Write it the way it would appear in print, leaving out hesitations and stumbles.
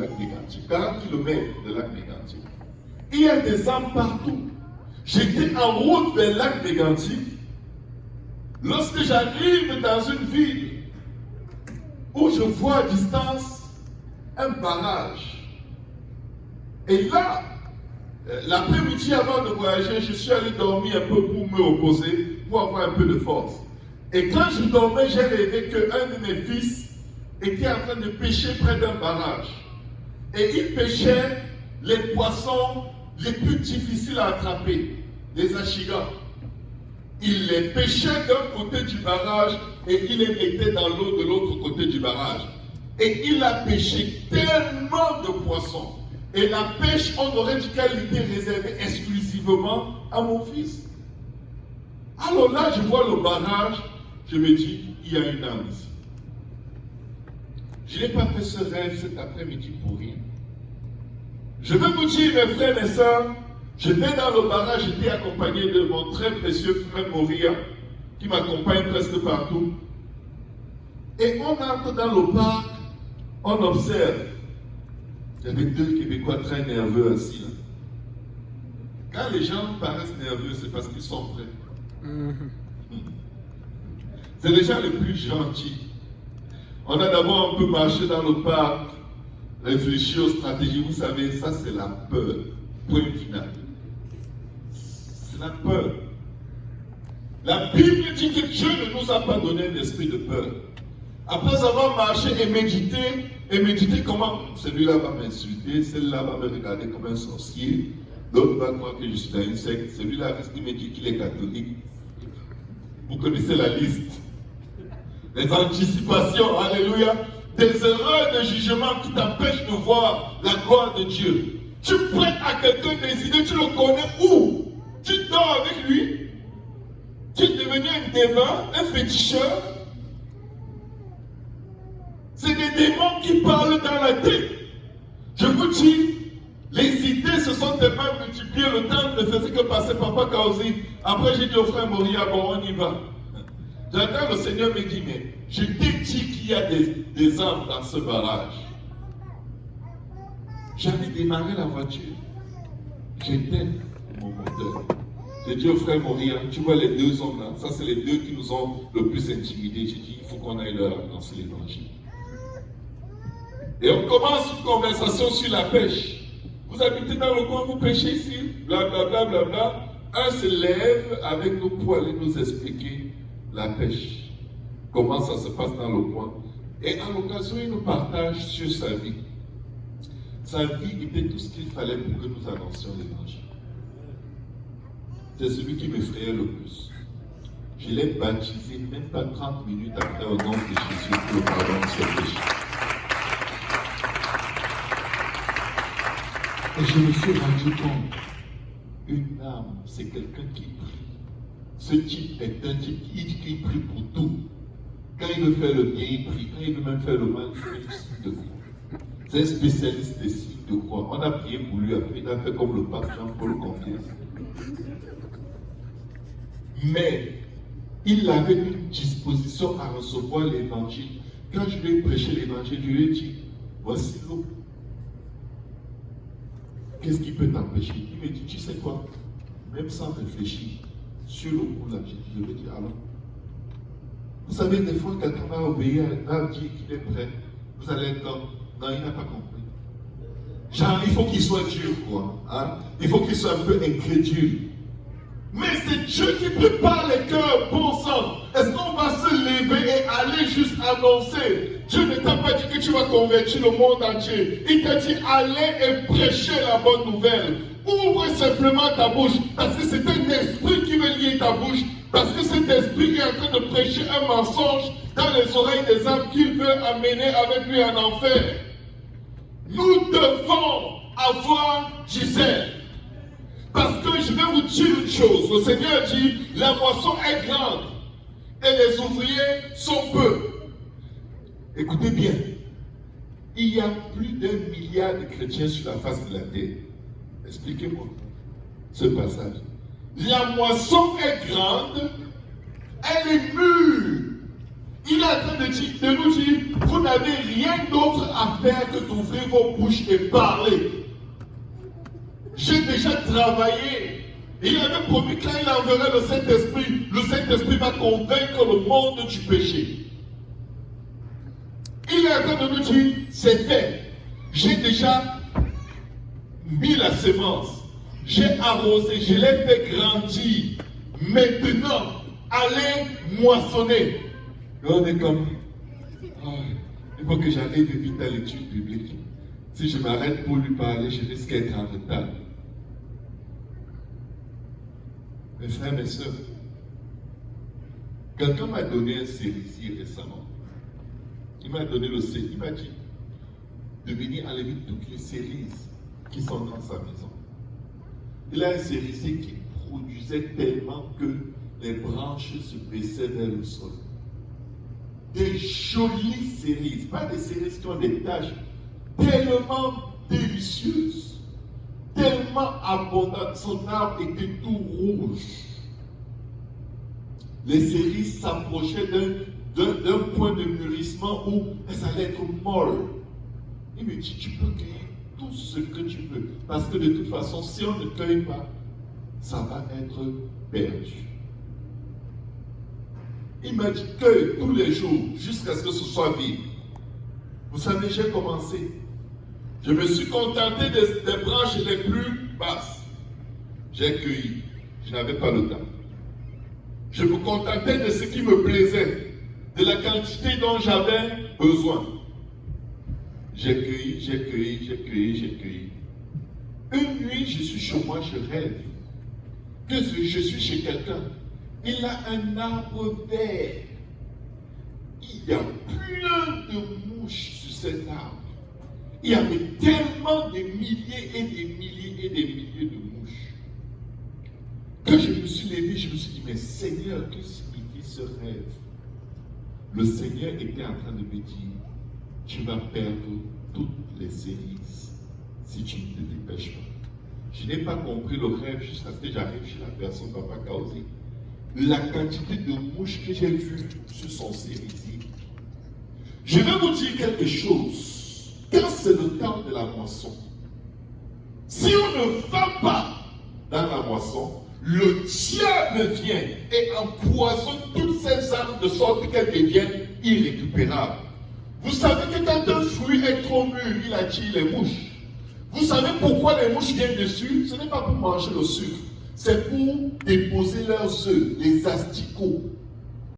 lac Mégantic, 40 km de lac Mégantic. Il y a des arbres partout. J'étais en route vers le lac Mégantic. Lorsque j'arrive dans une ville où je vois à distance un barrage. Et là, l'après-midi avant de voyager, je suis allé dormir un peu pour me reposer, pour avoir un peu de force. Et quand je dormais, j'ai rêvé qu'un de mes fils était en train de pêcher près d'un barrage. Et il pêchait les poissons les plus difficiles à attraper, les achigas. Il les pêchait d'un côté du barrage et il les mettait dans l'eau de l'autre côté du barrage. Et il a pêché tellement de poissons. Et la pêche, on aurait dit qu'elle était réservée exclusivement à mon fils. Alors là, je vois le barrage, je me dis, il y a une âme ici. Je n'ai pas fait ce rêve cet après-midi pour rien. Je veux vous dire, mes frères et sœurs, je vais dans le barrage, j'étais accompagné de mon très précieux frère Moria, qui m'accompagne presque partout. Et on entre dans le parc, on observe. Il y avait deux Québécois très nerveux assis là. Quand les gens paraissent nerveux, c'est parce qu'ils sont prêts. C'est les gens les plus gentils. On a d'abord un peu marché dans le parc, réfléchi aux stratégies. Vous savez, ça c'est la peur. Point final. C'est la peur. La Bible dit que Dieu ne nous a pas donné l'esprit de peur. Après avoir marché et médité comment celui-là va m'insulter, celle-là va me regarder comme un sorcier, l'autre va croire que je suis dans une secte, celui-là reste qui me dit qu'il est catholique. Vous connaissez la liste. Les anticipations, alléluia, des erreurs de jugement qui t'empêchent de voir la gloire de Dieu. Tu prêtes à quelqu'un des idées, tu le connais où? Tu dors avec lui? Tu es devenu un démon, un féticheur? C'est des démons qui parlent dans la tête. Je vous dis, les idées se sont tellement multipliées, le temps ne faisait que passer Papa Kaozi. Après, j'ai dit au frère Moria, bon, on y va. J'entends le Seigneur me dit, mais je t'ai dit qu'il y a des âmes dans ce barrage. J'avais démarré la voiture. J'étais mon moteur. J'ai dit au frère Moria, tu vois les deux hommes là, ça c'est les deux qui nous ont le plus intimidés. J'ai dit, il faut qu'on aille leur annoncer l'évangile. Et on commence une conversation sur la pêche. Vous habitez dans le coin, vous pêchez ici, blablabla, bla, bla, bla. Un se lève avec nous pour aller nous expliquer la pêche. Comment ça se passe dans le coin. Et à l'occasion, il nous partage sur sa vie. Sa vie était tout ce qu'il fallait pour que nous annoncions l'évangile. C'est celui qui m'effrayait le plus. Je l'ai baptisé même pas 30 minutes après au nom de Jésus pour le pardon de ses péchés. Et je me suis rendu compte, une âme, c'est quelqu'un qui prie. Ce type est un type qui prie pour tout. Quand il veut faire le bien, il prie. Quand il veut même faire le mal, il fait du signe de croix. C'est un spécialiste des signes de croix. On a prié pour lui, après il a fait comme le pape Jean-Paul Compiègne. Mais il avait une disposition à recevoir l'évangile. Quand je lui ai prêché l'évangile, je lui ai dit, voici l'eau. Qu'est-ce qui peut t'empêcher? Il me dit, tu sais quoi? Même sans réfléchir, sur le coup là, je lui ai dit, alors. Vous savez, des fois, quelqu'un va obéir, va dire qu'il est prêt. Vous allez être comme, non, il n'a pas compris. Genre, il faut qu'il soit dur, quoi. Hein? Il faut qu'il soit un peu incrédule. Mais c'est Dieu qui prépare les cœurs, bon sang. Est-ce qu'on va se lever et aller juste annoncer? Dieu ne t'a pas dit que tu vas convertir le monde entier. Il t'a dit allez et prêcher la bonne nouvelle. Ouvre simplement ta bouche, parce que c'est un esprit qui veut lier ta bouche. Parce que cet esprit est en train de prêcher un mensonge dans les oreilles des âmes qu'il veut amener avec lui en enfer. Nous devons avoir du zèle. Parce que je vais vous dire une chose, le Seigneur dit, la moisson est grande et les ouvriers sont peu. Écoutez bien, il y a plus d'1 milliard de chrétiens sur la face de la terre. Expliquez-moi ce passage. La moisson est grande, elle est mûre. Il est en train de nous dire, vous n'avez rien d'autre à faire que d'ouvrir vos bouches et parler. J'ai déjà travaillé. Il avait promis que quand il enverrait le Saint-Esprit va convaincre le monde du péché. Il est en train de nous dire, c'est fait. J'ai déjà mis la semence. J'ai arrosé, je l'ai fait grandir. Maintenant, allez moissonner. Et on est comme, oh, il faut que j'arrive vite à l'étude biblique. Si je m'arrête pour lui parler, je risque d'être en retard. Mes frères, mes soeurs, quelqu'un m'a donné un cérisier récemment. Il m'a donné le cérisier. Il m'a dit de venir enlever toutes les cerises qui sont dans sa maison. Il a un cerisier qui produisait tellement que les branches se baissaient vers le sol. Des jolies cerises, pas des cerises qui ont des taches, tellement délicieuses, tellement abondantes. Son arbre était tout rouge. Les cerises s'approchaient d'un point de mûrissement où elles allaient être molles. Il me dit, tu peux cueillir tout ce que tu veux. Parce que de toute façon, si on ne cueille pas, ça va être perdu. Il m'a dit, cueille tous les jours jusqu'à ce que ce soit vide. Vous savez, j'ai commencé. Je me suis contenté des branches les plus basses. J'ai cueilli. Je n'avais pas le temps. Je me contentais de ce qui me plaisait, de la quantité dont j'avais besoin. J'ai cueilli, j'ai cueilli, j'ai cueilli, j'ai cueilli. Une nuit, je suis chez moi, je rêve que je suis chez quelqu'un. Il a un arbre vert. Il y a plein de mouches sur cet arbre. Il y avait tellement de milliers et des milliers et des milliers de mouches. Quand je me suis levé, je me suis dit, mais Seigneur, que signifie ce rêve? Le Seigneur était en train de me dire, tu vas perdre toutes les cerises si tu ne te dépêches pas. Je n'ai pas compris le rêve jusqu'à ce que j'arrive chez la personne Papa Kaosi. La quantité de mouches que j'ai vues sur son cerisier. Je vais vous dire quelque chose. Quand c'est le temps de la moisson, si on ne va pas dans la moisson, le diable vient et empoisonne toutes ces arbres de sorte qu'elles deviennent irrécupérables. Vous savez que quand un fruit est trop mûr, il attire les mouches. Vous savez pourquoi les mouches viennent dessus? Ce n'est pas pour manger le sucre. C'est pour déposer leurs œufs, les asticots.